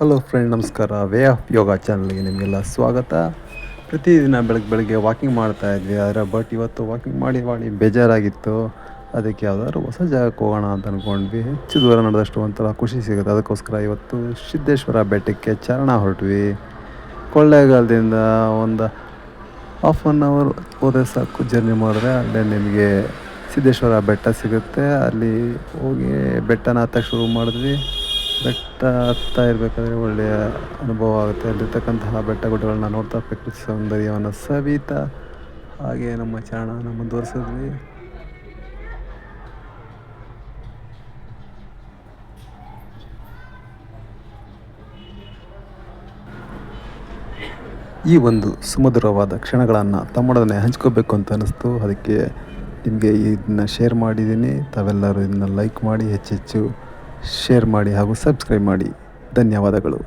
Hello friend, ನಮಸ್ಕಾರ. Way of ಯೋಗ ಚಾನಲ್ಗೆ ನಿಮಗೆಲ್ಲ ಸ್ವಾಗತ. ಪ್ರತಿದಿನ ಬೆಳಗ್ಗೆ ವಾಕಿಂಗ್ ಮಾಡ್ತಾ ಇದ್ವಿ. ಬಟ್ ಇವತ್ತು ವಾಕಿಂಗ್ ಮಾಡಿ ಬೇಜಾರಾಗಿತ್ತು. ಅದಕ್ಕೆ ಯಾವುದಾದ್ರು ಹೊಸ ಜಾಗಕ್ಕೆ ಹೋಗೋಣ ಅಂತ ಅಂದ್ಕೊಂಡ್ವಿ. ಹೆಚ್ಚು ದೂರ ನಡೆದಷ್ಟು ಒಂಥರ ಖುಷಿ ಸಿಗುತ್ತೆ. ಅದಕ್ಕೋಸ್ಕರ ಇವತ್ತು ಸಿದ್ದೇಶ್ವರ ಬೆಟ್ಟಕ್ಕೆ ಚಾರಣ ಹೊರಟ್ವಿ. ಕೊಳ್ಳೇಗಾಲದಿಂದ ಒಂದು ಹಾಫ್ ಆನ್ ಅವರ್ ಹೋದರೆ ಸಾಕು, ಜರ್ನಿ ಮಾಡಿದ್ರೆ ಅಲ್ಲೇ ನಿಮಗೆ ಸಿದ್ದೇಶ್ವರ ಬೆಟ್ಟ ಸಿಗುತ್ತೆ. ಅಲ್ಲಿ ಹೋಗಿ ಬೆಟ್ಟನ ಹತ್ತಕ್ಕೆ ಶುರು ಮಾಡಿದ್ವಿ. ಬೆಟ್ಟ ಹತ್ತಾ ಇರಬೇಕಾದ್ರೆ ಒಳ್ಳೆಯ ಅನುಭವ ಆಗುತ್ತೆ. ಅಲ್ಲಿರ್ತಕ್ಕಂತಹ ಬೆಟ್ಟ ಗುಡ್ಡಗಳನ್ನ ನೋಡ್ತಾ ಪ್ರಕೃತಿ ಸೌಂದರ್ಯವನ್ನು ಸವಿತಾ ಹಾಗೆ ನಮ್ಮ ಚಾರಣವನ್ನು ಮುಂದುವರಿಸಿದ್ವಿ. ಈ ಒಂದು ಸುಮಧುರವಾದ ಕ್ಷಣಗಳನ್ನು ತಮ್ಮೊಡನೆ ಹಂಚ್ಕೋಬೇಕು ಅಂತ ಅನ್ನಿಸ್ತು. ಅದಕ್ಕೆ ನಿಮಗೆ ಇದನ್ನ ಶೇರ್ ಮಾಡಿದ್ದೀನಿ. ತಾವೆಲ್ಲರೂ ಇದನ್ನ ಲೈಕ್ ಮಾಡಿ, ಹೆಚ್ಚೆಚ್ಚು ಶೇರ್ ಮಾಡಿ ಹಾಗೂ ಸಬ್ಸ್ಕ್ರೈಬ್ ಮಾಡಿ. ಧನ್ಯವಾದಗಳು.